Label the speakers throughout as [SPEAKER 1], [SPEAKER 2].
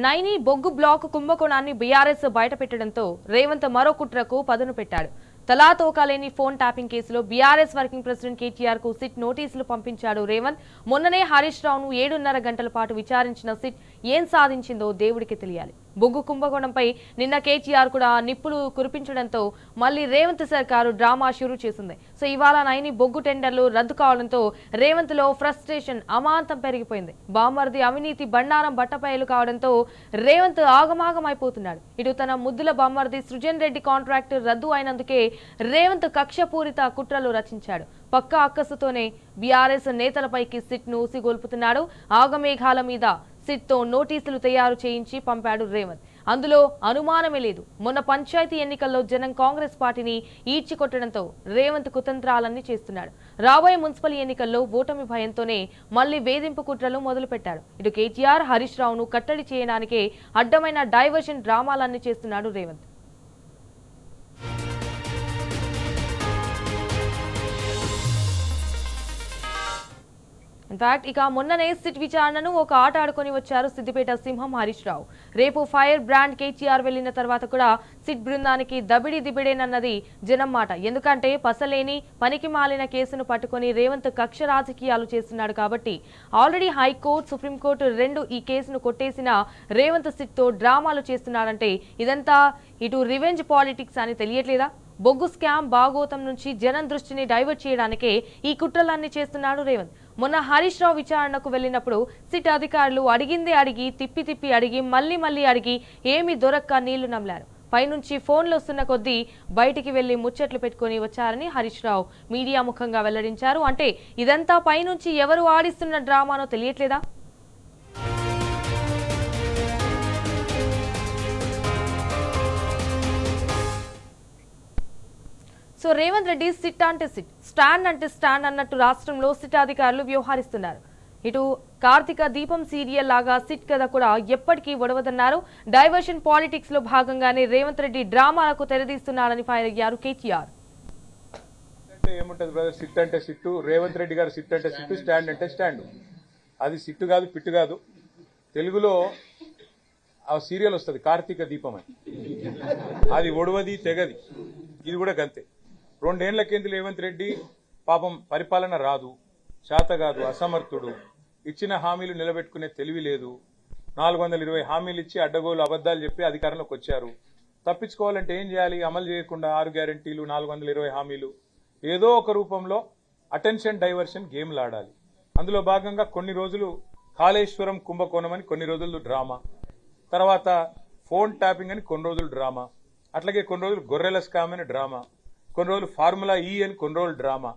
[SPEAKER 1] నైని బొగ్గు black కుంభకోణాన్ని BRS బయటపెట్టడంతో Revanth మరో కుట్రకు పదును పెట్టాడు. తలా తోకాలేని ఫోన్ ట్యాపింగ్ కేసులో బీఆర్ఎస్ వర్కింగ్ ప్రెసిడెంట్ కేటీఆర్ కు సిట్ నోటీసులు పంపించాడు రేవంత్. మొన్ననే హరీష్ రావును 7.5 గంటల పాటు విచారించిన సిట్ ఏం సాధించిందో దేవుడికి తెలియాలి. బొగ్గు కుంభకోణంపై నిన్న కేటీఆర్ కూడా నిప్పులు కురిపించడంతో మళ్లీ రేవంత్ సర్కారు డ్రామా షురూ చేసింది. సో ఇవాళ నైని బొగ్గు టెండర్లు రద్దు కావడంతో రేవంత్ లో ఫ్రస్ట్రేషన్ అమాంతం పెరిగిపోయింది. బామ్మర్ది అవినీతి బండారం బట్టపయలు కావడంతో రేవంత్ ఆగమాగమైపోతున్నాడు. ఇటు తన ముద్దుల బామ్మర్ది సృజన్ రెడ్డి కాంట్రాక్ట్ రద్దు అయినందుకే రేవంత్ కక్షపూరిత కుట్రలు రచించాడు. పక్కా అక్కసుతోనే బీఆర్ఎస్ నేతలపైకి సిట్ ను ఊసిగొల్పుతున్నాడు. ఆగమేఘాల మీద సిట్ తో నోటీసులు తయారు చేయించి పంపాడు రేవంత్. అందులో అనుమానమే లేదు. మొన్న పంచాయతీ ఎన్నికల్లో జనం కాంగ్రెస్ పార్టీని ఈడ్చికొట్టడంతో రేవంత్ కుతంత్రాలన్నీ చేస్తున్నాడు. రాబోయే మున్సిపల్ ఎన్నికల్లో ఓటమి భయంతోనే మళ్లీ వేధింపు కుట్రలు మొదలుపెట్టాడు. ఇటు కేటీఆర్ హరీష్ రావును కట్టడి చేయడానికే అడ్డమైన డైవర్షన్ డ్రామాలన్నీ చేస్తున్నాడు రేవంత్. ఇన్ఫాక్ట్ ఇక మొన్ననే సిట్ విచారణను ఒక ఆట ఆడుకొని వచ్చారు సిద్దిపేట సింహం హరీష్ రావు. రేపు ఫైర్ బ్రాండ్ కేటీఆర్ వెళ్లిన తర్వాత కూడా సిట్ బృందానికి దబిడి దిబిడేనన్నది జనం మాట. ఎందుకంటే పసలేని పనికి మాలిన కేసును పట్టుకొని రేవంత్ కక్ష రాజకీయాలు చేస్తున్నాడు కాబట్టి. ఆల్రెడీ హైకోర్టు సుప్రీంకోర్టు రెండు ఈ కేసును కొట్టేసిన రేవంత్ సిట్ తో డ్రామాలు చేస్తున్నాడంటే ఇదంతా ఇటు రివెంజ్ పాలిటిక్స్ అని తెలియట్లేదా? బొగ్గు స్కామ్ బాగోతం నుంచి జనం దృష్టిని డైవర్ట్ చేయడానికే ఈ కుట్రలన్నీ చేస్తున్నాడు రేవంత్. మొన్న హరీష్ రావు విచారణకు వెళ్లినప్పుడు సిట్ అధికారులు అడిగిందే అడిగి తిప్పి అడిగి మళ్లీ అడిగి ఏమీ దొరక్క నీళ్లు నమ్లారు. పైనుంచి ఫోన్లు వస్తున్న కొద్దీ బయటికి వెళ్లి ముచ్చట్లు పెట్టుకుని వచ్చారని హరీష్ రావు మీడియా ముఖంగా వెల్లడించారు. అంటే ఇదంతా పైనుంచి ఎవరు ఆడిస్తున్న డ్రామానో తెలియట్లేదా? సో రేవంత్ రెడ్డి సిట్ అంటే సిట్, స్టాండ్ అంటే స్టాండ్ అన్నట్టు రాష్ట్రంలో సిట్ అధికారులు వ్యవహరిస్తున్నారు. ఇటు కార్తీక దీపం సీరియల్ లాగా సిట్ కథ కూడా ఎప్పటికీ ఒడవదన్నారు. డైవర్షన్ పాలిటిక్స్ లో భాగంగానే రేవంత్ రెడ్డి డ్రామాలకు తెరదీస్తున్నారని ఫైర్ అయ్యారు కేటీఆర్.
[SPEAKER 2] ఏముంటది బ్రదర్, సిట్ అంటే సిట్టు, రేవంత్ రెడ్డి గారు సిట్ అంటే సిట్టు, స్టాండ్ అంటే స్టాండ్. అది సిట్టు కాదు పిట్టు కాదు. తెలుగులో ఆ సీరియల్ వస్తుంది కార్తీక దీపం అని, అది ఒడవది తెగది. ఇది కూడా గంతే. 2 ఏళ్ల కింద రేవంత్ రెడ్డి పాపం పరిపాలన రాదు, శాత కాదు, అసమర్థుడు, ఇచ్చిన హామీలు నిలబెట్టుకునే తెలివి లేదు. 420 హామీలు ఇచ్చి అడ్డగోలు అబద్దాలు చెప్పి అధికారంలోకి వచ్చారు. తప్పించుకోవాలంటే ఏం చేయాలి? అమలు చేయకుండా 6 గ్యారెంటీలు, 420 హామీలు, ఏదో ఒక రూపంలో అటెన్షన్ డైవర్షన్ గేమ్లు ఆడాలి. అందులో భాగంగా కొన్ని రోజులు కాళేశ్వరం కుంభకోణం అని కొన్ని రోజులు డ్రామా, తర్వాత ఫోన్ ట్యాపింగ్ అని కొన్ని రోజులు డ్రామా, అట్లాగే కొన్ని రోజులు గొర్రెల స్కామ్ అని డ్రామా, కొన్ని రోజులు ఫార్ములా ఈ అని కొన్ని రోజులు డ్రామా.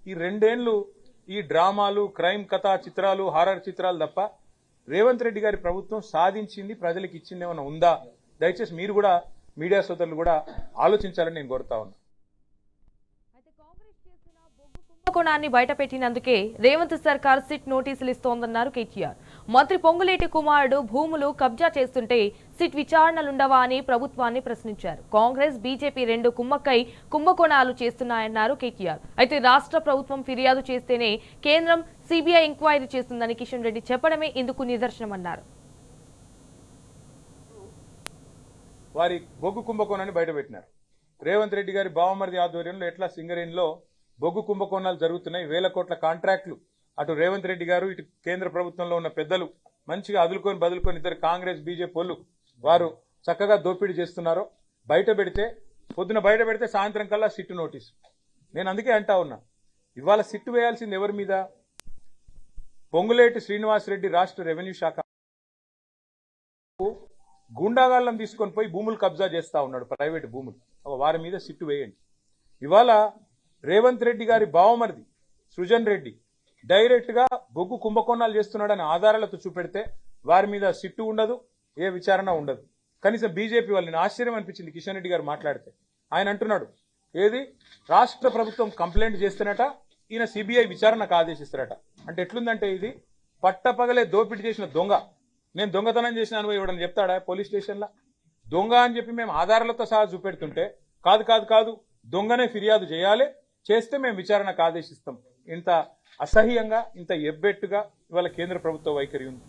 [SPEAKER 2] ఈ 2 ఏళ్లు ఈ డ్రామాలు, క్రైమ్ కథా చిత్రాలు, హారర్ చిత్రాలు తప్ప రేవంత్ రెడ్డి గారి ప్రభుత్వం సాధించింది, ప్రజలకు ఇచ్చింది ఏమైనా ఉందా? దయచేసి మీరు కూడా మీడియా సోదరులు కూడా ఆలోచించాలని నేను కోరుతా ఉన్నా.
[SPEAKER 1] కుంభకోణాన్ని బయటపెట్టినందుకే రేవంత్ సర్కార్ సిట్ నోటీసులు ఇస్తోందన్నారు కేటీఆర్. మంత్రి పొంగులేటి కుమారుడు భూములు కబ్జా చేస్తుంటే సిట్ విచారణలుండవా అని ప్రభుత్వాన్ని ప్రశ్నించారు. కాంగ్రెస్ బీజేపీ రెండు కుమ్మక్కై కుంభకోణాలు చేస్తున్నాయన్నారు కేటీఆర్. అయితే రాష్ట్ర ప్రభుత్వం ఫిర్యాదు చేస్తేనే కేంద్రం సిబిఐ ఎంక్వైరీ చేస్తుందని కిషన్ రెడ్డి చెప్పడమే ఇందుకు నిదర్శనమన్నారు.
[SPEAKER 2] వారి బొగ్గు కుంభకోణాన్ని బయటపెట్టినారు. రేవంత్ రెడ్డి గారి బావమరిది ఆధ్వర్యంలో ఎట్లా సింగరేణిలో బొగ్గు కుంభకోణాలు జరుగుతున్నాయి, 1000 కోట్ల కాంట్రాక్టులు. అటు రేవంత్ రెడ్డి గారు, ఇటు కేంద్ర ప్రభుత్వంలో ఉన్న పెద్దలు మంచిగా అదులుకొని బదులుకొని ఇద్దరు కాంగ్రెస్ బీజేపీ వాళ్ళు వారు చక్కగా దోపిడీ చేస్తున్నారో బయట పెడితే, పొద్దున బయట పెడితే సాయంత్రం కల్లా సిట్టు నోటీసు. నేను అందుకే అంటా ఉన్నా, ఇవాళ సిట్టు వేయాల్సింది ఎవరి మీద? పొంగులేటి శ్రీనివాసరెడ్డి రాష్ట్ర రెవెన్యూ శాఖ గుండాగాళ్ళం తీసుకొని పోయి భూములు కబ్జా చేస్తా ఉన్నాడు, ప్రైవేటు భూములు. వారి మీద సిట్టు వేయండి. ఇవాళ రేవంత్ రెడ్డి గారి బావమరిది సృజన్ రెడ్డి డైరెక్ట్ గా బొగ్గు కుంభకోణాలు చేస్తున్నాడని ఆధారాలతో చూపెడితే వారి మీద సిట్టు ఉండదు, ఏ విచారణ ఉండదు. కనీసం బీజేపీ వాళ్ళని ఆశ్చర్యం అనిపించింది కిషన్ రెడ్డి గారు మాట్లాడితే. ఆయన అంటున్నాడు, ఏది రాష్ట్ర ప్రభుత్వం కంప్లైంట్ చేస్తేనట ఈయన సిబిఐ విచారణకు ఆదేశిస్తారట. అంటే ఎట్లుందంటే ఇది పట్టపగలే దోపిడీ చేసిన దొంగ. నేను దొంగతనం చేసిన అనుభవం ఇవ్వడం చెప్తాడా పోలీస్ స్టేషన్లో? దొంగ అని చెప్పి మేము ఆధారాలతో సహా చూపెడుతుంటే కాదు దొంగనే ఫిర్యాదు చేయాలి, చేస్తే మేము విచారణకు ఆదేశిస్తాం. ఇంత అసహ్యంగా, ఇంత ఎబ్బెట్టుగా ఇవాళ కేంద్ర ప్రభుత్వ వైఖరి ఉంది.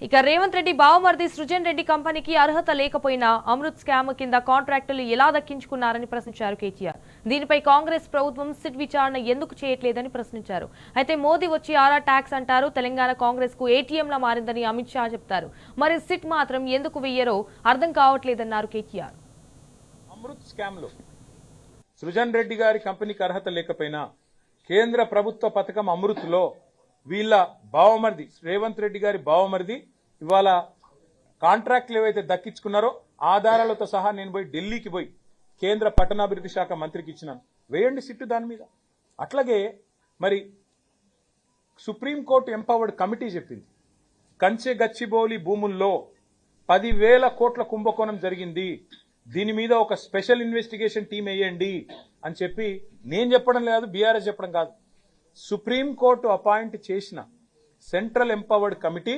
[SPEAKER 1] ఇక రేవంత్ రెడ్డి బావమరిది సృజన్ రెడ్డి కంపెనీకి అర్హత లేకపోయినా అమృత్ స్కామ్ కింద కాంట్రాక్టులు ఎలా దక్కించుకున్నారని ప్రశ్నించారు కేటీఆర్. దీనిపై కాంగ్రెస్ ప్రభుత్వం సిట్ విచారణ ఎందుకు చేయట్లేదని ప్రశ్నించారు. అయితే మోదీ వచ్చి ఆరా ట్యాక్స్ అంటారు. తెలంగాణ కాంగ్రెస్ కు ఏటీఎంలా మారిందని అమిత్ షా చెప్తారు. మరి సిట్ మాత్రం ఎందుకు వెయ్యరో అర్థం కావట్లేదన్నారు కేటీఆర్.
[SPEAKER 2] అమృత్ స్కామ్ లో సృజన్ రెడ్డి గారి కంపెనీకి అర్హత లేకపోయినా కేంద్ర ప్రభుత్వ పథకం అమృత్లో వీళ్ళ బావమరిది రేవంత్ రెడ్డి గారి బావమరిది ఇవాళ కాంట్రాక్ట్లు ఏవైతే దక్కించుకున్నారో ఆధారాలతో సహా నేను పోయి ఢిల్లీకి పోయి కేంద్ర పట్టణాభివృద్ధి శాఖ మంత్రికి ఇచ్చినాను. వేయండి సిట్టు దాని మీద. అట్లాగే మరి సుప్రీంకోర్టు ఎంపవర్డ్ కమిటీ చెప్పింది కంచె గచ్చిబౌలి భూముల్లో 10,000 కోట్ల కుంభకోణం జరిగింది, దీని మీద ఒక స్పెషల్ ఇన్వెస్టిగేషన్ టీం వేయండి అని చెప్పి నేను చెప్పడం లేదు, బీఆర్ఎస్ చెప్పడం కాదు, సుప్రీంకోర్టు అపాయింట్ చేసిన సెంట్రల్ ఎంపవర్డ్ కమిటీ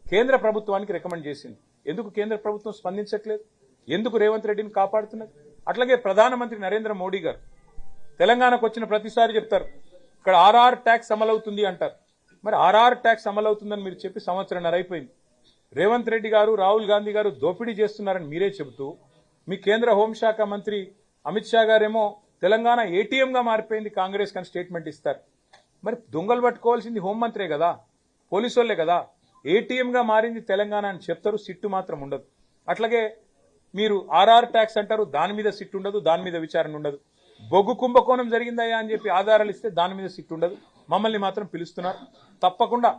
[SPEAKER 2] కేంద్ర ప్రభుత్వానికి రికమెండ్ చేసింది. ఎందుకు కేంద్ర ప్రభుత్వం స్పందించట్లేదు? ఎందుకు రేవంత్ రెడ్డిని కాపాడుతున్నది? అట్లాగే ప్రధానమంత్రి నరేంద్ర మోడీ గారు తెలంగాణకు వచ్చిన ప్రతిసారి చెప్తారు ఇక్కడ ఆర్ఆర్ ట్యాక్స్ అమలవుతుంది అంటారు. మరి ఆర్ఆర్ ట్యాక్స్ అమలవుతుందని మీరు చెప్పి సంవత్సరంన్నర అయిపోయింది. రేవంత్ రెడ్డి గారు రాహుల్ గాంధీ గారు దోపిడీ చేస్తున్నారని మీరే చెబుతూ మీ కేంద్ర హోంశాఖ మంత్రి అమిత్ షా గారేమో తెలంగాణ ఏటీఎంగా మారిపోయింది కాంగ్రెస్ అని స్టేట్మెంట్ ఇస్తారు. మరి దొంగలు పట్టుకోవాల్సింది హోంమంత్రే కదా, పోలీసు వాళ్లే కదా. ఏటీఎంగా మారింది తెలంగాణ అని చెప్తారు, సిట్టు మాత్రం ఉండదు. అట్లాగే మీరు ఆర్ఆర్ ట్యాక్స్ అంటారు, దాని మీద సిట్టు ఉండదు, దాని మీద విచారణ ఉండదు. బొగ్గు కుంభకోణం జరిగిందయ్యా అని చెప్పి ఆధారాలు ఇస్తే దాని మీద సిట్టు ఉండదు. మమ్మల్ని మాత్రం పిలుస్తున్నారు. తప్పకుండా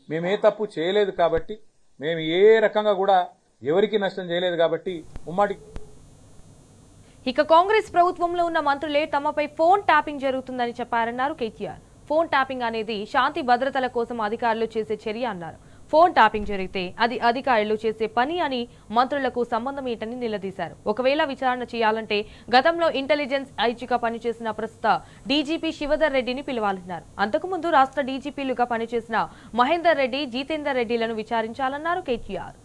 [SPEAKER 2] మేము ఏ తప్పు చేయలేదు కాబట్టి, మేము ఏ రకంగా కూడా ఎవరికి నష్టం చేయలేదు కాబట్టి ఉమ్మాటి.
[SPEAKER 1] ఇక కాంగ్రెస్ ప్రభుత్వంలో ఉన్న మంత్రులే తమపై ఫోన్ ట్యాపింగ్ జరుగుతుందని చెప్పారన్నారు కేటీఆర్. ఫోన్ ట్యాపింగ్ అనేది శాంతి భద్రతల కోసం అధికారులు చేసే చర్య అన్నారు. ఫోన్ ట్యాపింగ్ జరిగితే అది అధికారులు చేసే పని అని మంత్రులకు సంబంధం ఏంటని నిలదీశారు. ఒకవేళ విచారణ చేయాలంటే గతంలో ఇంటెలిజెన్స్ ఐజీగా పనిచేసిన ప్రస్తుత డీజీపీ శివధర్ రెడ్డిని పిలవాలన్నారు. అంతకుముందు రాష్ట్ర డీజీపీలుగా పనిచేసిన మహేందర్ రెడ్డి, జితేందర్ రెడ్డిలను విచారించాలన్నారు కేటీఆర్.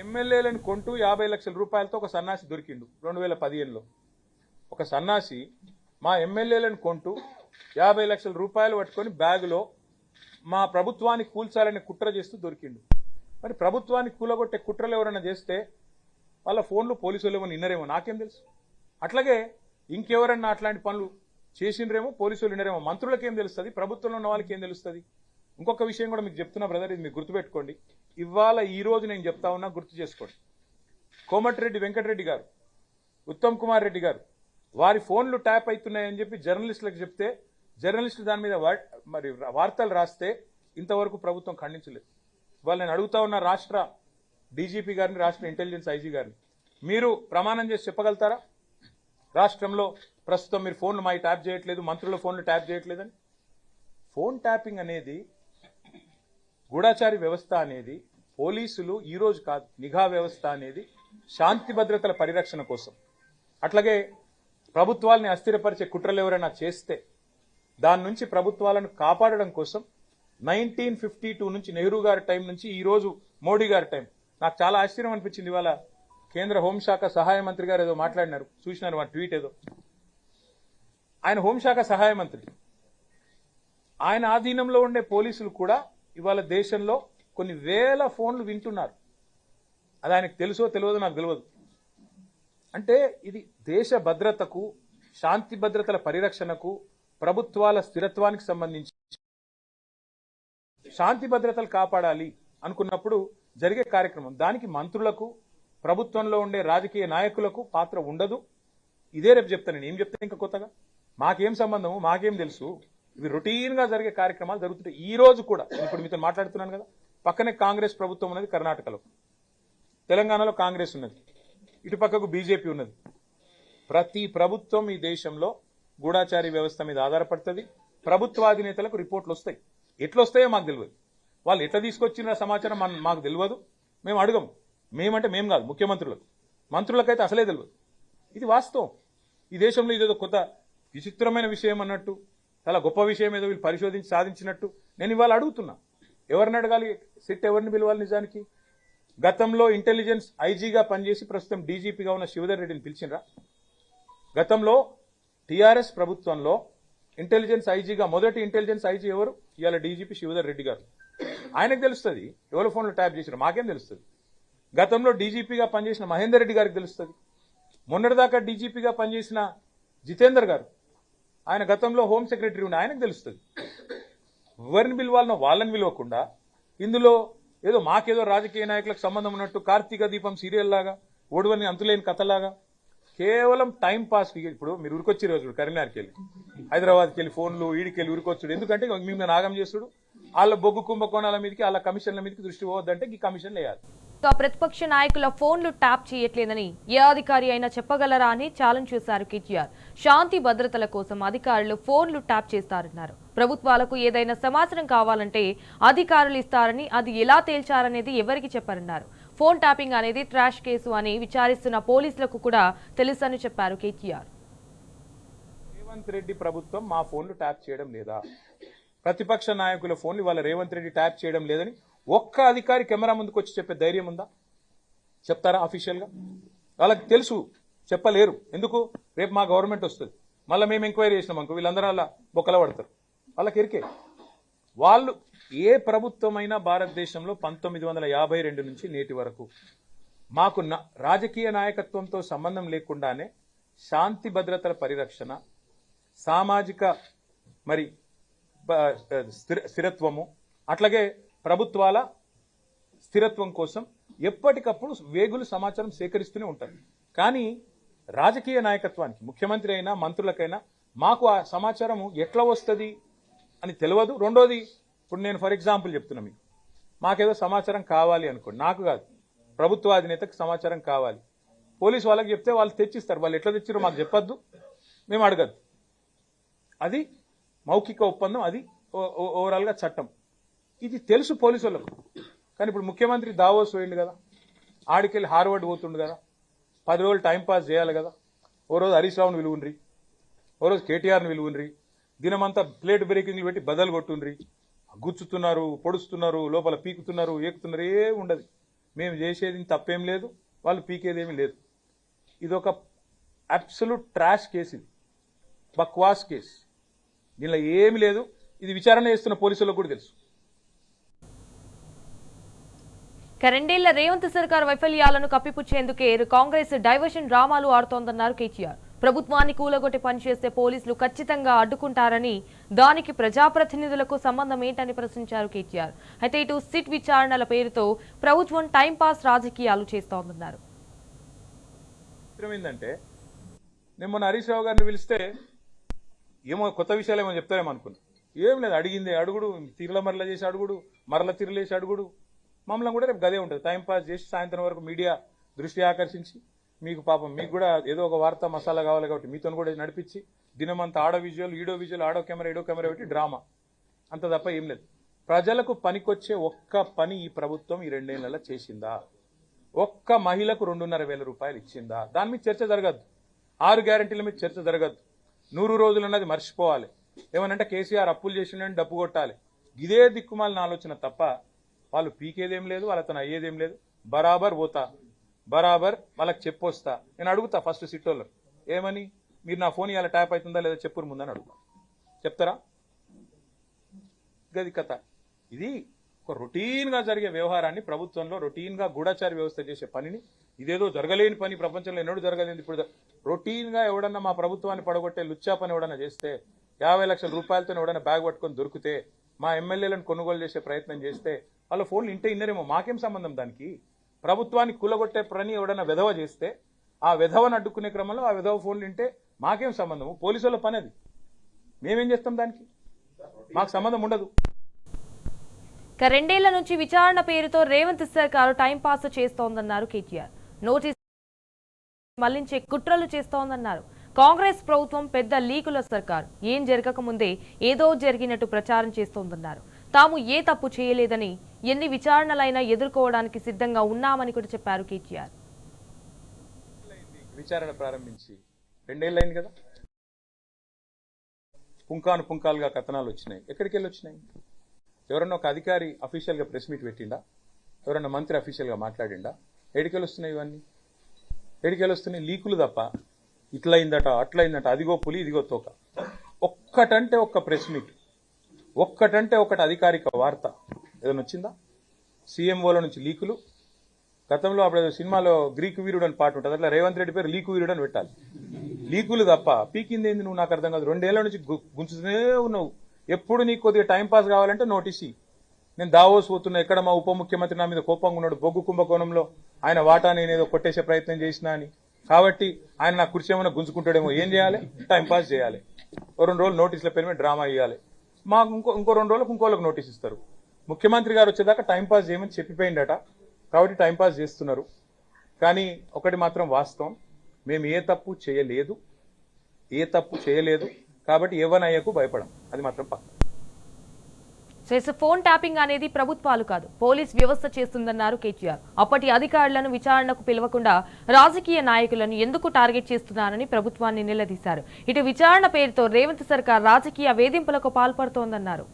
[SPEAKER 2] ఎమ్మెల్యేలను కొంటూ 50 లక్షల రూపాయలతో ఒక సన్నాసి దొరికిండు 2015లో. ఒక సన్నాసి మా ఎమ్మెల్యేలను కొంటూ 50 లక్షల రూపాయలు పట్టుకొని బ్యాగులో మా ప్రభుత్వాన్ని కూల్చాలని కుట్ర చేస్తూ దొరికిండు. మరి ప్రభుత్వాన్ని కూలగొట్టే కుట్రలు ఎవరైనా చేస్తే వాళ్ళ ఫోన్లు పోలీసులు ఏమో నిన్నరేమో నాకేం తెలుసు. అట్లాగే ఇంకెవరన్నా అట్లాంటి పనులు చేసిండ్రేమో పోలీసులు నిన్నరేమో. మంత్రులకేం తెలుస్తుంది, ప్రభుత్వంలో ఉన్న వాళ్ళకి ఏం తెలుస్తుంది? ఇంకొక విషయం కూడా మీకు చెప్తున్నా బ్రదర్, ఇది మీరు గుర్తుపెట్టుకోండి. ఇవాళ ఈ రోజు నేను చెప్తా ఉన్నా, గుర్తు చేసుకోండి. కోమటిరెడ్డి వెంకటరెడ్డి గారు, ఉత్తమ్ కుమార్ రెడ్డి గారు వారి ఫోన్లు ట్యాప్ అవుతున్నాయని చెప్పి జర్నలిస్టులకు చెప్తే జర్నలిస్టులు దాని మీద మరి వార్తలు రాస్తే ఇంతవరకు ప్రభుత్వం ఖండించలేదు. ఇవాళ నేను అడుగుతా ఉన్న రాష్ట్ర డీజీపీ గారిని, రాష్ట్ర ఇంటెలిజెన్స్ ఐజీ గారిని, మీరు ప్రమాణం చేసి చెప్పగలుగుతారా రాష్ట్రంలో ప్రస్తుతం మీరు ఫోన్లు మా ట్యాప్ చేయట్లేదు, మంత్రుల ఫోన్లు ట్యాప్ చేయట్లేదని? ఫోన్ ట్యాపింగ్ అనేది, గూఢాచారి వ్యవస్థ అనేది, పోలీసులు ఈ రోజు కాదు, నిఘా వ్యవస్థ అనేది శాంతి భద్రతల పరిరక్షణ కోసం. అట్లాగే ప్రభుత్వాలని అస్థిరపరిచే కుట్రలు ఎవరైనా చేస్తే దాని నుంచి ప్రభుత్వాలను కాపాడడం కోసం 1952 నుంచి నెహ్రూ గారి టైం నుంచి ఈ రోజు మోడీ గారి టైం. నాకు చాలా ఆశ్చర్యం అనిపించింది. ఇవాళ కేంద్ర హోంశాఖ సహాయ మంత్రి గారు ఏదో మాట్లాడినారు, చూసినారు మా ట్వీట్ ఏదో. ఆయన హోంశాఖ సహాయ మంత్రి, ఆయన ఆధీనంలో ఉండే పోలీసులు కూడా ఇవాళ దేశంలో కొన్ని వేల ఫోన్లు వింటున్నారు. అది ఆయనకు తెలుసో తెలియదో నాకు తెలియదు. అంటే ఇది దేశ భద్రతకు, శాంతి భద్రతల పరిరక్షణకు, ప్రభుత్వాల స్థిరత్వానికి సంబంధించి శాంతి భద్రతలు కాపాడాలి అనుకున్నప్పుడు జరిగే కార్యక్రమం. దానికి మంత్రులకు, ప్రభుత్వంలో ఉండే రాజకీయ నాయకులకు పాత్ర ఉండదు. ఇదే రేపు చెప్తాను నేను. ఏం చెప్తాను ఇంకా కొత్తగా? మాకేం సంబంధము, మాకేం తెలుసు? ఇవి రొటీన్ గా జరిగే కార్యక్రమాలు జరుగుతుంటాయి. ఈ రోజు కూడా ఇప్పుడు మీతో మాట్లాడుతున్నాను కదా, పక్కనే కాంగ్రెస్ ప్రభుత్వం ఉన్నది కర్ణాటకలో, తెలంగాణలో కాంగ్రెస్ ఉన్నది, ఇటు పక్కకు బీజేపీ ఉన్నది. ప్రతి ప్రభుత్వం ఈ దేశంలో గూఢాచారి వ్యవస్థ మీద ఆధారపడుతుంది. ప్రభుత్వాధినేతలకు రిపోర్ట్లు వస్తాయి. ఎట్లా వస్తాయో మాకు తెలియదు. వాళ్ళు ఎట్లా తీసుకొచ్చిన సమాచారం మాకు తెలియదు. మేము అడగం. మేమంటే మేము కాదు, ముఖ్యమంత్రులకు, మంత్రులకైతే అసలే తెలియదు. ఇది వాస్తవం. ఈ దేశంలో ఇదేదో కొత్త విచిత్రమైన విషయం అన్నట్టు, చాలా గొప్ప విషయం ఏదో వీళ్ళు పరిశోధించి సాధించినట్టు నేను ఇవాళ అడుగుతున్నా. ఎవరిని అడగాలి? సిట్ ఎవరిని పిలవాలి? నిజానికి గతంలో ఇంటెలిజెన్స్ ఐజీగా పనిచేసి ప్రస్తుతం డీజీపీగా ఉన్న శివధర్ రెడ్డిని పిలిచినరా? గతంలో టీఆర్ఎస్ ప్రభుత్వంలో ఇంటెలిజెన్స్ ఐజీగా మొదటి ఇంటెలిజెన్స్ ఐజీ ఎవరు? ఇవాళ డీజీపీ శివధర్ రెడ్డి గారు. ఆయనకు తెలుస్తుంది ఎవరి ఫోన్లో ట్యాప్ చేసినా, మాకేం తెలుస్తుంది. గతంలో డీజీపీగా పనిచేసిన మహేందర్ రెడ్డి గారికి తెలుస్తుంది. మొన్నటిదాకా డీజీపీగా పనిచేసిన జితేందర్ గారు, ఆయన గతంలో హోమ్ సెక్రటరీ ఉండి, ఆయనకు తెలుస్తుంది. ఎవరిని పిలవాలనో వాళ్ళని పిలవకుండా ఇందులో ఏదో మాకేదో రాజకీయ నాయకులకు సంబంధం ఉన్నట్టు కార్తీక దీపం సీరియల్ లాగా, ఓడువని అంతులేని కథలాగా కేవలం టైం పాస్. ఇప్పుడు మీరు ఉరికొచ్చి రోజు కరీంనగర్కి వెళ్ళి, హైదరాబాద్కి వెళ్ళి ఫోన్లు ఈడికెళ్ళి ఉరికొచ్చుడు. ఎందుకంటే మేము నాగం చేస్తుడు, వాళ్ళ బొగ్గు కుంభకోణాల మీదకి వాళ్ళ కమిషన్ల మీదకి దృష్టి పోవద్దంటే ఈ కమిషన్ వేయాలి.
[SPEAKER 1] ప్రతిపక్ష నాయకుల ఫోన్లు ట్యాప్ చేయట్లేదని ఏ అధికారి అయినా చెప్పగలరా అని ఛాలెంజ్ చేశారు కేటీఆర్. శాంతి భద్రతల కోసం అధికారులు ఫోన్లు ట్యాప్ చేస్తారన్నారు. ప్రభుత్వాలకు ఏదైనా సమాచారం కావాలంటే అధికారులు ఇస్తారని, అది ఎలా తేల్చారనేది ఎవరికి చెప్పారన్నారు. ఫోన్ ట్యాపింగ్ అనేది ట్రాష్ కేసు అని విచారిస్తున్న పోలీసులకు కూడా తెలుసని చెప్పారు కేటీఆర్.
[SPEAKER 2] రేవంత్ రెడ్డి ప్రభుత్వం మా ఫోన్లు ట్యాప్ చేయడం లేదా, ప్రతిపక్ష నాయకుల ఫోన్లు వాళ్ళ రేవంత్ రెడ్డి ట్యాప్ చేయడం లేదని ఒక్క అధికారి కెమెరా ముందుకు వచ్చి చెప్పే ధైర్యం ఉందా? చెప్తారా అఫీషియల్గా? వాళ్ళకి తెలుసు, చెప్పలేరు. ఎందుకు? రేపు మా గవర్నమెంట్ వస్తుంది, మళ్ళీ మేము ఎంక్వైరీ చేసినాం అనుకో వీళ్ళందరూ అలా బొక్కల పడతారు. వాళ్ళకి ఎరికే. వాళ్ళు ఏ ప్రభుత్వమైనా భారతదేశంలో 1952 నుంచి నేటి వరకు మాకు రాజకీయ నాయకత్వంతో సంబంధం లేకుండానే శాంతి భద్రతల పరిరక్షణ, సామాజిక మరి స్థిరత్వము, అట్లాగే ప్రభుత్వాల స్థిరత్వం కోసం ఎప్పటికప్పుడు వేగులు సమాచారం సేకరిస్తూనే ఉంటారు. కానీ రాజకీయ నాయకత్వానికి, ముఖ్యమంత్రి అయినా మంత్రులకైనా మాకు ఆ సమాచారం ఎట్లా వస్తుంది అని తెలియదు. రెండోది, ఇప్పుడు నేను ఫర్ ఎగ్జాంపుల్ చెప్తున్నా మీకు, మాకేదో సమాచారం కావాలి అనుకోండి, నాకు కాదు ప్రభుత్వ అధినేతకు సమాచారం కావాలి, పోలీసు వాళ్ళకి చెప్తే వాళ్ళు తెచ్చిస్తారు. వాళ్ళు ఎట్లా తెచ్చిరో మాకు చెప్పొద్దు, మేము అడగద్దు. అది మౌఖిక ఒప్పందం, అది ఓవరాల్గా చట్టం. ఇది తెలుసు పోలీసు వాళ్ళకు. కానీ ఇప్పుడు ముఖ్యమంత్రి దావోస్ పోయిండు కదా, ఆడికెళ్ళి హార్వర్డ్ పోతుండు కదా, 10 రోజులు టైంపాస్ చేయాలి కదా. ఓ రోజు హరీష్ రావుని విలువుండ్రి, ఓ రోజు కేటీఆర్ని విలువుండ్రి, దినమంతా ప్లేట్ బ్రేకింగ్లు పెట్టి బదలు కొట్టుండ్రి, గుచ్చుతున్నారు, పొడుస్తున్నారు, లోపల పీకుతున్నారు, ఏకుతున్నారు, ఏ ఉండదు. మేము చేసేది తప్పేం లేదు, వాళ్ళు పీకేదేమీ లేదు. ఇదొక అబ్సల్యూట్ ట్రాష్ కేసు, ఇది బక్వాస్ కేసు. దీనిలో ఏమి లేదు. ఇది విచారణ చేస్తున్న పోలీసులకు కూడా తెలుసు.
[SPEAKER 1] రెండేళ్ల రేవంత్ సర్కార్ వైఫల్యాలను కప్పిపుచ్చేందుకే కాంగ్రెస్ డైవర్షన్ డ్రామాలు ఆడుతోందన్నారు కేటీఆర్. ప్రభుత్వాన్ని కూలగొట్టి పనిచేస్తే పోలీసులు ఖచ్చితంగా అడ్డుకుంటారని, దానికి ప్రజాప్రతినిధులకు సంబంధం ఏంటని ప్రశ్నించారు కేటీఆర్. అయితే ఇటు సిట్ విచారణల పేరుతో ప్రభుత్వం టైంపాస్ రాజకీయాలు చేస్తోందన్నారు.
[SPEAKER 2] ఏంటంటే నేను మొన్న హరీష్ రావు గారిని పిలిస్తే ఏమో కొత్త విషయాలు ఏమో చెప్తారేమో అనుకున్నా. ఏం లేదు, అడిగింది అడుగుడు, తిరల మరల చేసి అడుగుడు, మరల తిరలేసి అడుగుడు. మమ్మల్ని కూడా రేపు గదే ఉంటుంది. టైంపాస్ చేసి సాయంత్రం వరకు మీడియా దృష్టి ఆకర్షించి, మీకు పాపం మీకు కూడా ఏదో ఒక వార్త మసాలా కావాలి కాబట్టి మీతో కూడా నడిపించి, దినమంతా ఆడో విజువల్ ఈడో విజువల్, ఆడో కెమెరా ఈడో కెమెరా పెట్టి డ్రామా, అంత తప్ప ఏం లేదు. ప్రజలకు పనికొచ్చే ఒక్క పని ఈ ప్రభుత్వం ఈ 2 ఏళ్లలో చేసిందా? ఒక్క మహిళకు 2,500 రూపాయలు ఇచ్చిందా? దాని మీద చర్చ జరగద్దు. 6 గ్యారెంటీల మీద చర్చ జరగద్దు. 100 రోజులు అన్నది మర్చిపోవాలి. ఏమనంటే కేసీఆర్ అప్పులు చేసిండని డప్పు కొట్టాలి. ఇదే దిక్కుమాలిన ఆలోచన తప్ప వాళ్ళు పీకేదేం లేదు, వాళ్ళతో అయ్యేదేం లేదు. బరాబర్ పోతా, బరాబర్ వాళ్ళకి చెప్పొస్తా. నేను అడుగుతా ఫస్ట్ సిట్టోళ్ళు ఏమని, మీరు నా ఫోన్ ఇలా ట్యాప్ అవుతుందా లేదా చెప్పురు ముందని అడుగుతా. చెప్తారా? గది కథ. ఇది ఒక రొటీన్గా జరిగే వ్యవహారాన్ని, ప్రభుత్వంలో రొటీన్గా గూఢచారి వ్యవస్థ చేసే పనిని, ఇదేదో జరగలేని పని, ప్రపంచంలో ఎన్నడూ జరగలేదు. ఇప్పుడు రొటీన్గా ఎవడన్నా మా ప్రభుత్వాన్ని పడగొట్టే లుచ్చా పని ఎవడన్నా చేస్తే, 50 లక్షల రూపాయలతో ఎవడన్నా బ్యాగ్ పట్టుకొని దొరికితే, మా ఎమ్మెల్యేలను కొనుగోలు చేసే ప్రయత్నం చేస్తే వాళ్ళ ఫోన్లు ఇంటే ఇన్నరేమో, మాకేం సంబంధం దానికి? ప్రభుత్వాన్ని కూలగొట్టే పని ఎవడన్నా వెధవ చేస్తే, ఆ వెధవను అడ్డుకునే క్రమంలో ఆ వెధవ ఫోన్లు ఇంటే మాకేం సంబంధము? పోలీసుల పని అది. మేమేం చేస్తాం దానికి? మాకు సంబంధం ఉండదు.
[SPEAKER 1] 2 ఏళ్ల నుంచి విచారణ పేరుతో రేవంత్ సర్కారు టైంపాస్ చేస్తోందన్నారు కేటీఆర్. నోటీస్ మళ్లించే కుట్రలు చేస్తోందన్నారు. కాంగ్రెస్ ప్రభుత్వం పెద్ద లీకుల సర్కారు, ఏం జరగకముందే ఏదో జరిగినట్టు ప్రచారం చేస్తోందన్నారు. తాము ఏ తప్పు చేయలేదని, ఎన్ని విచారణలైనా ఎదుర్కోవడానికి సిద్ధంగా ఉన్నామని కూడా చెప్పారు కేటీఆర్.
[SPEAKER 2] విచారణ ప్రారంభించి 2 ఏళ్ళు అయింది కదా, పుంకాను పుంకాలుగా కథనాలు వచ్చినాయి. ఎక్కడికి వెళ్ళి వచ్చినాయి? ఎవరన్నా ఒక అధికారి అఫీషియల్గా ప్రెస్ మీట్ పెట్టిండా? ఎవరన్నా మంత్రి అఫీషియల్గా మాట్లాడిండా? ఎడికెళ్ళి వస్తున్నాయి ఇవన్నీ? ఎడికెళ్ళి వస్తున్నాయి? లీకులు తప్ప. ఇట్లయిందట, అట్లయిందట, అదిగో పులి ఇదిగో తోక. ఒక్కటంటే ఒక్క ప్రెస్ మీట్, ఒక్కటంటే ఒకటి అధికారిక వార్త, ఏదైనా వచ్చిందా? సీఎంఓల నుంచి లీకులు. గతంలో అప్పుడు సినిమాలో గ్రీకు వీరుడు అని పాట ఉంటుంది, అట్లా రేవంత్ రెడ్డి పేరు లీకు వీరుడు అని పెట్టాలి. లీకులు తప్ప పీకింది ఏంది నువ్వు? నాకు అర్థం కాదు. 2 ఏళ్ల నుంచి గుంచుతూనే ఉన్నావు. ఎప్పుడు నీకు కొద్దిగా టైంపాస్ కావాలంటే నోటీస్. నేను దావోస్ పోతున్నా, ఎక్కడ మా ఉప ముఖ్యమంత్రి నా మీద కోపంగా ఉన్నాడు, బొగ్గు కుంభకోణంలో ఆయన వాటా నేనేదో కొట్టేసే ప్రయత్నం చేసినా అని, కాబట్టి ఆయన నా కుర్చీ ఏమైనా గుంజుకుంటాడేమో. ఏం చేయాలి? టైంపాస్ చేయాలి. 2 రోజులు నోటీసుల పేరు మీద డ్రామా ఇవ్వాలి. మాకు ఇంకో 2 రోజులకు ఇంకోళ్ళకి నోటీస్ ఇస్తారు. ముఖ్యమంత్రి గారు వచ్చేదాకా టైంపాస్ చేయమని చెప్పిపోయిందట, కాబట్టి టైంపాస్ చేస్తున్నారు. కానీ ఒకటి మాత్రం వాస్తవం, మేము ఏ తప్పు చేయలేదు, కాబట్టి ఎవనయ్యకు భయపడం, అది మాత్రం పక్క.
[SPEAKER 1] ఫోన్ ట్యాపింగ్ అనేది ప్రభుత్వాలు కాదు, పోలీస్ వ్యవస్థ చేస్తుందన్నారు కేటీఆర్. అప్పటి అధికారులను విచారణకు పిలవకుండా రాజకీయ నాయకులను ఎందుకు టార్గెట్ చేస్తున్నారని ప్రభుత్వాన్ని నిలదీశారు. ఇటు విచారణ పేరుతో రేవంత్ సర్కార్ రాజకీయ వేధింపులకు పాల్పడుతోందన్నారు.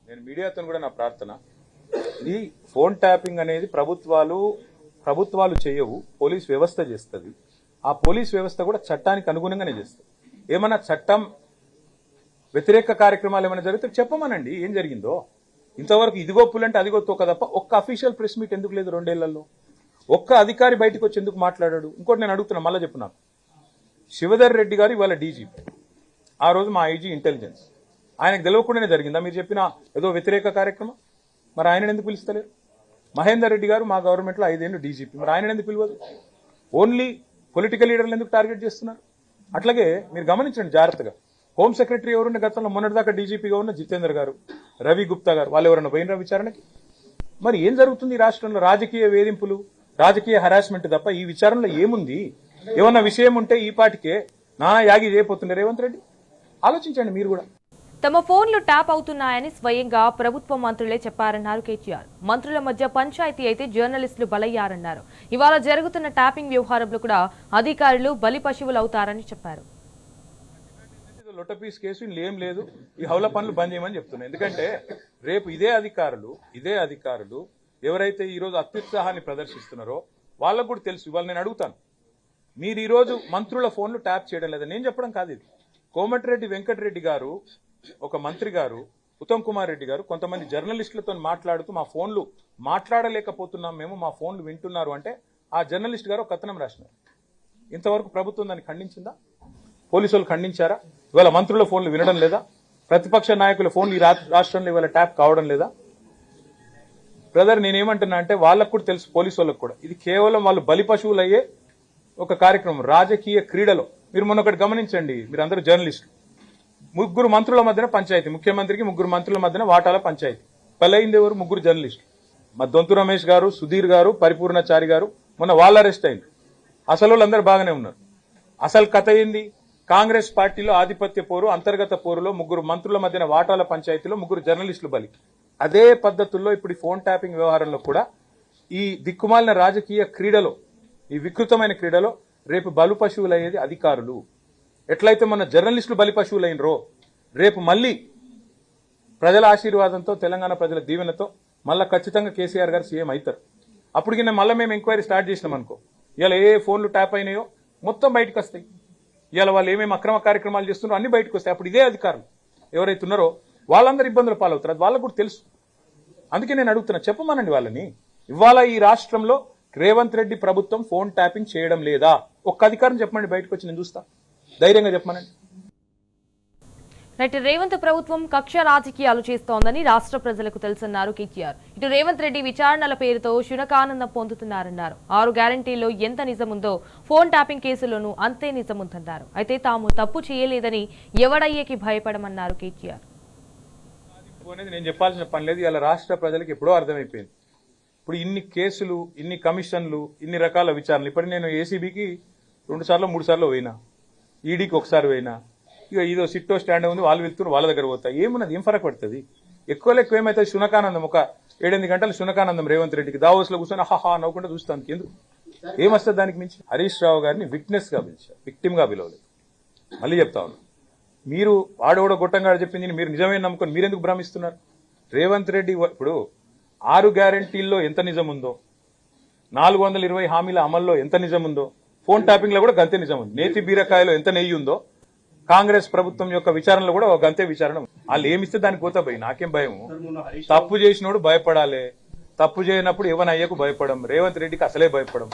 [SPEAKER 2] నేను మీడియాతో కూడా నా ప్రార్థన, ఈ ఫోన్ ట్యాపింగ్ అనేది ప్రభుత్వాలు చేయవు, పోలీస్ వ్యవస్థ చేస్తుంది. ఆ పోలీస్ వ్యవస్థ కూడా చట్టానికి అనుగుణంగానే చేస్తుంది. ఏమన్నా చట్టం వ్యతిరేక కార్యక్రమాలు ఏమైనా జరిగితే చెప్పమనండి ఏం జరిగిందో. ఇంతవరకు ఇదిగో పులంటే అదిగో తోక తప్ప ఒక్క అఫీషియల్ ప్రెస్ మీట్ ఎందుకు లేదు 2 ఏళ్లలో? ఒక్క అధికారి బయటకు వచ్చి ఎందుకు మాట్లాడాడు? ఇంకోటి నేను అడుగుతున్నా, మళ్ళీ చెప్పు నాకు. శివధర్ రెడ్డి గారు ఇవాళ డీజీపీ, ఆ రోజు మా ఐజీ ఇంటెలిజెన్స్, ఆయనకు తెలియకుండానే జరిగిందా మీరు చెప్పిన ఏదో వ్యతిరేక కార్యక్రమం? మరి ఆయన ఎందుకు పిలుస్తలేరు? మహేందర్ రెడ్డి గారు మా గవర్నమెంట్లో 5 ఏళ్ళు డీజీపీ, మరి ఆయన ఎందుకు పిలవదు? ఓన్లీ పొలిటికల్ లీడర్లు ఎందుకు టార్గెట్ చేస్తున్నారు? అట్లాగే మీరు గమనించండి జాగ్రత్తగా. హోమ్ సెక్రటరీ ఎవరున్న గతంలో మొన్నటిదాకా డీజీపీగా ఉన్న జితేందర్ గారు, రవి గుప్తా గారు, వాళ్ళు ఎవరన్నా పోయినరా విచారణకి? మరి ఏం జరుగుతుంది ఈ రాష్ట్రంలో? రాజకీయ వేధింపులు, రాజకీయ హరాస్మెంట్ తప్ప ఈ విచారణలో ఏముంది? ఏమన్నా విషయం ఉంటే ఈ పాటికే నానా యాగి చేయబోతున్నారు రేవంత్ రెడ్డి. ఆలోచించండి మీరు కూడా.
[SPEAKER 1] తమ ఫోన్లు ట్యాప్ అవుతున్నాయని స్వయంగా ప్రభుత్వ మంత్రులే చెప్పారన్నారు కేటీఆర్. మంత్రుల మధ్య పంచాయతీ అయితే జర్నలిస్టులు బలయ్యారన్నారు. ఇవాళ జరుగుతున్న ట్యాపింగ్ వ్యవహారంలో కూడా అధికారులు బలి పశువులు అవుతారని చెప్పారు.
[SPEAKER 2] లొట్టపీస్ కేసు ఏం లేదు, ఈ హౌల పనులు బంద్ చేయమని చెప్తున్నాయి. ఎందుకంటే రేపు ఇదే అధికారులు ఎవరైతే ఈ రోజు అత్యుత్సాహాన్ని ప్రదర్శిస్తున్నారో వాళ్ళకు కూడా తెలుసు. ఇవాళ నేను అడుగుతాను, మీరు ఈ రోజు మంత్రుల ఫోన్లు ట్యాప్ చేయడం లేదా? నేను చెప్పడం కాదు ఇది. కోమటిరెడ్డి వెంకటరెడ్డి గారు, ఒక మంత్రి గారు, ఉత్తమ్ కుమార్ రెడ్డి గారు కొంతమంది జర్నలిస్టులతో మాట్లాడుతూ మా ఫోన్లు మాట్లాడలేకపోతున్నాం మేము, మా ఫోన్లు వింటున్నారు అంటే ఆ జర్నలిస్ట్ గారు ఒక కథనం రాసినారు. ఇంతవరకు ప్రభుత్వం దాన్ని ఖండించిందా? పోలీసు వాళ్ళు ఖండించారా? ఇవాళ మంత్రుల ఫోన్లు వినడం లేదా? ప్రతిపక్ష నాయకుల ఫోన్లు ఈ రాష్ట్రంలో ఇవాళ ట్యాప్ కావడం లేదా? బ్రదర్ నేనేమంటున్నా అంటే వాళ్ళకు కూడా తెలుసు, పోలీసు వాళ్ళకు కూడా, ఇది కేవలం వాళ్ళు బలి పశువులు అయ్యే ఒక కార్యక్రమం రాజకీయ క్రీడలో. మీరు మొన్న ఒకటి గమనించండి, మీరు అందరూ జర్నలిస్టులు, 3 మంత్రుల మధ్యన పంచాయతీ, ముఖ్యమంత్రికి 3 మంత్రుల మధ్యన వాటాల పంచాయతీ. పలైంది ఎవరు? 3 జర్నలిస్టులు. మా దొంతు రమేష్ గారు, సుధీర్ గారు, పరిపూర్ణచారి గారు, మొన్న వాళ్ళు అరెస్ట్ అయింది. అసలు వాళ్ళందరూ బాగానే ఉన్నారు. అసలు కథ ఏంది? కాంగ్రెస్ పార్టీలో ఆధిపత్య పోరు, అంతర్గత పోరులో 3 మంత్రుల మధ్యన వాటాల పంచాయతీలో 3 జర్నలిస్టులు బలి. అదే పద్ధతుల్లో ఇప్పుడు ఫోన్ ట్యాపింగ్ వ్యవహారంలో కూడా ఈ దిక్కుమాలిన రాజకీయ క్రీడలో, ఈ వికృతమైన క్రీడలో రేపు బలు పశువులు అయ్యేది అధికారులు. ఎట్లయితే మన జర్నలిస్టులు బలి పశువులైనరో రేపు మళ్ళీ ప్రజల ఆశీర్వాదంతో, తెలంగాణ ప్రజల దీవెనతో మళ్ళా ఖచ్చితంగా కేసీఆర్ గారు సీఎం అవుతారు. అప్పటికి మళ్ళీ మేము ఎంక్వైరీ స్టార్ట్ చేసినాం అనుకో, ఇలా ఏ ఫోన్లు ట్యాప్ అయినాయో మొత్తం బయటకు వస్తాయి. ఇవాళ వాళ్ళు ఏమేమి అక్రమ కార్యక్రమాలు చేస్తున్నారో అన్ని బయటకు వస్తాయి. అప్పుడు ఇదే అధికారులు ఎవరైతే ఉన్నారో వాళ్ళందరూ ఇబ్బందులు పాలవుతారు. అది వాళ్ళకు కూడా తెలుసు. అందుకే నేను అడుగుతున్నా, చెప్పమనండి వాళ్ళని. ఇవాళ ఈ రాష్ట్రంలో రేవంత్ రెడ్డి ప్రభుత్వం ఫోన్ ట్యాపింగ్ చేయడం లేదా? ఒక్క అధికారం చెప్పమండి, బయటకు వచ్చి నేను చూస్తా. ధైర్యంగా చెప్పమనండి.
[SPEAKER 1] రైట్, రేవంత్ ప్రభుత్వం కక్ష రాజకీయాలు చేస్తోందని రాష్ట్ర ప్రజలకు తెలుసన్నారు కేటీఆర్. ఇటు రేవంత్ రెడ్డి విచారణల పేరుతో శునకానందం పొందుతున్నారన్నారు. 6 గ్యారంటీల్లో ఎంత నిజముందో ఫోన్ ట్యాపింగ్ కేసులోనూ అంతే నిజముందన్నారు. అయితే తాము తప్పు చేయలేదని ఎవడయ్యేకి భయపడమన్నారు కేటీఆర్.
[SPEAKER 2] నేను చెప్పాల్సిన పని లేదు, ఇలా రాష్ట్ర ప్రజలకు ఎప్పుడో అర్థమైపోయింది. ఇప్పుడు ఇన్ని కేసులు, ఇన్ని కమిషన్లు, ఇన్ని రకాల విచారణలు. ఇప్పుడు నేను ఏసీబీకి 2 సార్లు 3 సార్లు పోయినా, ఈడీకి 1 సారి పోయినా. ఇక ఇదో సిట్టో స్టాండ్ ఉంది, వాళ్ళు వెళ్తున్నారు, వాళ్ళ దగ్గర పోతాయి. ఏమున్నది? ఏం ఫరక్ పడుతుంది? ఎక్కువ ఏమైతుంది? శునకానందం, ఒక 7-8 గంటలు శునకానందం రేవంత్ రెడ్డికి. దావోస్లో కూర్చొని హాహా నవ్వుకుంటూ చూస్తాను. ఎందుకు? ఏమొస్తుంది దానికి మించి? హరీష్ రావు గారిని విట్నెస్ గా పిలిచారు, విక్టిమ్ గా పిలవలేదు. మళ్ళీ చెప్తా ఉన్నాను, మీరు ఆడోడ గొట్టంగా చెప్పింది మీరు నిజమే నమ్ముకొని మీరెందుకు భ్రమిస్తున్నారు? రేవంత్ రెడ్డి ఇప్పుడు 6 గ్యారంటీల్లో ఎంత నిజం ఉందో, 420 హామీల అమల్లో ఎంత నిజం ఉందో, ఫోన్ ట్యాపింగ్ లో కూడా గంతే నిజం ఉంది. నేతి బీరకాయలో ఎంత నెయ్యి ఉందో కాంగ్రెస్ ప్రభుత్వం యొక్క విచారణలో కూడా ఒక అంతే విచారణ ఉంది. వాళ్ళు ఏమిస్తే దానికి పోతా భయ, నాకేం భయం. తప్పు చేసినోడు భయపడాలి, తప్పు చేయనప్పుడు ఎవనయ్యకు భయపడం, రేవంత్ రెడ్డికి అసలే భయపడం.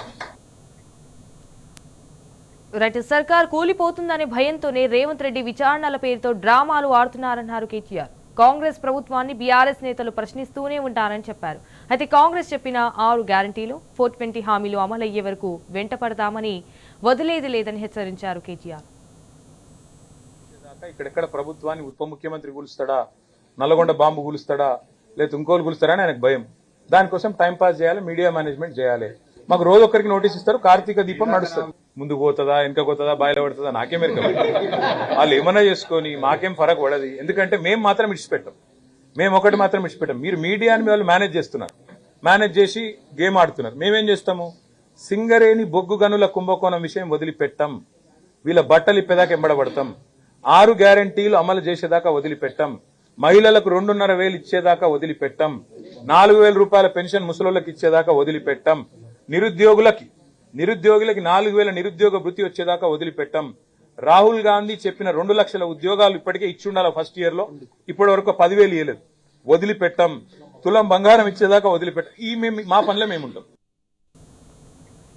[SPEAKER 1] రైట్, సర్కార్ కూలిపోతుందనే భయంతోనే రేవంత్ రెడ్డి విచారణల పేరుతో డ్రామాలు ఆడుతున్నారన్నారు కేటీఆర్. కాంగ్రెస్ ప్రభుత్వాన్ని బీఆర్ఎస్ నేతలు ప్రశ్నిస్తూనే ఉంటారని చెప్పారు. అయితే కాంగ్రెస్ చెప్పిన 6 గ్యారంటీలు 420 హామీలు అమలయ్యే వరకు వెంట పడతామని వదిలేది లేదని హెచ్చరించారు కేటీఆర్.
[SPEAKER 2] ఇక్కడెక్కడ ప్రభుత్వాన్ని ఉప ముఖ్యమంత్రి కూలుస్తాడా, నల్లగొండ బాంబు కూలుస్తాడా, లేదా ఇంకోలు కూలుస్తాడా అని ఆయనకు భయం. దానికోసం టైంపాస్ చేయాలి, మీడియా మేనేజ్మెంట్ చేయాలి. మాకు రోజు ఒక్కరికి నోటీస్ ఇస్తారు, కార్తీక దీపం నడుస్తుంది. ముందుకు పోతుందా వెనక పోతుందా బాయిలో పడుతుందా నాకేం ఎరక. వాళ్ళు ఏమన్నా చేసుకొని మాకేం ఫరక్ పడదు. ఎందుకంటే మేము మాత్రం ఇడిచిపెట్టాం, మేము ఒకటి మాత్రం ఇడిచిపెట్టాం. మీరు మీడియాని వాళ్ళు మేనేజ్ చేస్తున్నారు, మేనేజ్ చేసి గేమ్ ఆడుతున్నారు. మేమేం చేస్తాము, సింగరేణి బొగ్గు గనుల కుంభకోణం విషయం వదిలిపెట్టాం, వీళ్ళ బట్టలు ఇప్పేదాకా ఎంబడబడతాం, 6 గ్యారంటీలు అమలు చేసేదాకా వదిలిపెట్టాం, మహిళలకు 2,500 ఇచ్చేదాకా వదిలిపెట్టాం, 4,000 రూపాయల పెన్షన్ ముసలోళ్ళకి ఇచ్చేదాకా వదిలిపెట్టాం, నిరుద్యోగులకి 4,000 నిరుద్యోగ వృత్తి వచ్చేదాకా వదిలిపెట్టాం. రాహుల్ గాంధీ చెప్పిన 2 లక్షల ఉద్యోగాలు ఇప్పటికే ఇచ్చుండాలి ఫస్ట్ ఇయర్ లో, ఇప్పటి వరకు 10,000 ఇవ్వలేదు, వదిలిపెట్టాం. తులం బంగారం ఇచ్చేదాకా వదిలిపెట్టాం. మా పనిలో మేముంటాం.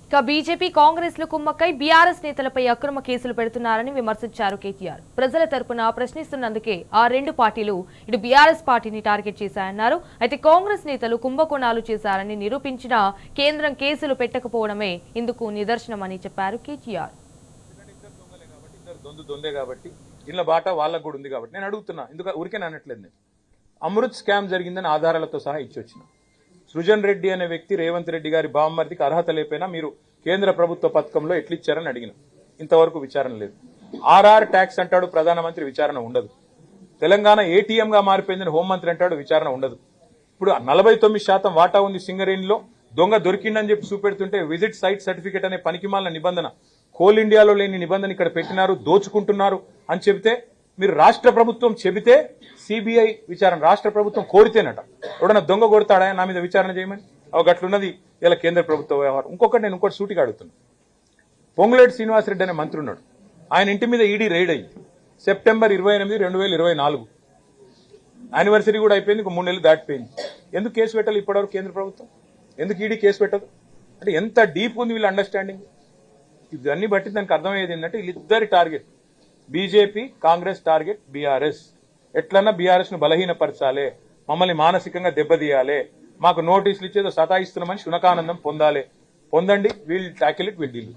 [SPEAKER 1] ఇక బీజేపీ కాంగ్రెస్ లు కుమ్మక్కై బీఆర్ఎస్ నేతలపై అక్రమ కేసులు పెడుతున్నారని విమర్శించారు కేటీఆర్. ప్రజల తరపున ప్రశ్నిస్తున్నందుకే ఆ 2 పార్టీలు ఇటు బీఆర్ఎస్ పార్టీని టార్గెట్ చేశాయన్నారు. అయితే కాంగ్రెస్ నేతలు కుంభకోణాలు చేశారని నిరూపించినా కేంద్రం కేసులు పెట్టకపోవడమే ఇందుకు నిదర్శనమని చెప్పారు కేటీఆర్.
[SPEAKER 2] దొందే కాబట్టి ఇళ్ల బాట వాళ్ళకు కూడా ఉంది కాబట్టి నేను అడుగుతున్నా, ఎందుకు ఊరికే అనట్లేదు. నేను అమృత్ స్కామ్ జరిగిందని ఆధారాలతో సహా ఇచ్చొచ్చిన. సృజన్ రెడ్డి అనే వ్యక్తి రేవంత్ రెడ్డి గారి బామ్మర్దికి అర్హత లేకపోయినా మీరు కేంద్ర ప్రభుత్వ పథకంలో ఎట్లిచ్చారని అడిగిన. ఇంతవరకు విచారణ లేదు. ఆర్ఆర్ ట్యాక్స్ అంటాడు ప్రధానమంత్రి, విచారణ ఉండదు. తెలంగాణ ఏటీఎం గా మారిపోయిందని హోంమంత్రి అంటాడు, విచారణ ఉండదు. ఇప్పుడు 49% వాటా ఉంది సింగరేణిలో, దొంగ దొరికిందని చెప్పి చూపెడుతుంటే విజిట్ సైట్ సర్టిఫికేట్ అనే పనికిమాలిన నిబంధన, కోల్ ఇండియాలో లేని నిబంధన ఇక్కడ పెట్టినారు, దోచుకుంటున్నారు అని చెబితే మీరు రాష్ట్ర ప్రభుత్వం చెబితే సిబిఐ విచారణ రాష్ట్ర ప్రభుత్వం కోరితేనట. ఎవడన్నా దొంగ కొడతాడా నా మీద విచారణ చేయమని? గట్లున్నది ఇలా కేంద్ర ప్రభుత్వ వ్యవహారం. నేను ఇంకోటి సూటిగా అడుగుతున్నా. పొంగులేటి శ్రీనివాసరెడ్డి అనే మంత్రి ఉన్నాడు, ఆయన ఇంటి మీద ఈడీ రైడ్ అయ్యింది సెప్టెంబర్ 28, 2024. యానివర్సరీ కూడా అయిపోయింది, 3 నెలలు దాటిపోయింది. ఎందుకు కేసు పెట్టాలి ఇప్పటివరకు కేంద్ర ప్రభుత్వం? ఎందుకు ఈడీ కేసు పెట్టదు? అంటే ఎంత డీప్ ఉంది వీళ్ళ అండర్స్టాండింగ్. ఇవన్నీ బట్టి దానికి అర్థమయ్యేది ఏంటంటే వీళ్ళిద్దరి target BJP, Congress target BRS. ఎట్లన్నా బీఆర్ఎస్ ను బలహీనపరచాలి, మమ్మల్ని మానసికంగా దెబ్బతీయాలి, మాకు నోటీసులు ఇచ్చేదో సతాయిస్తున్నామని శునకానందం పొందాలి. పొందండి, we'll tackle it, we'll deal.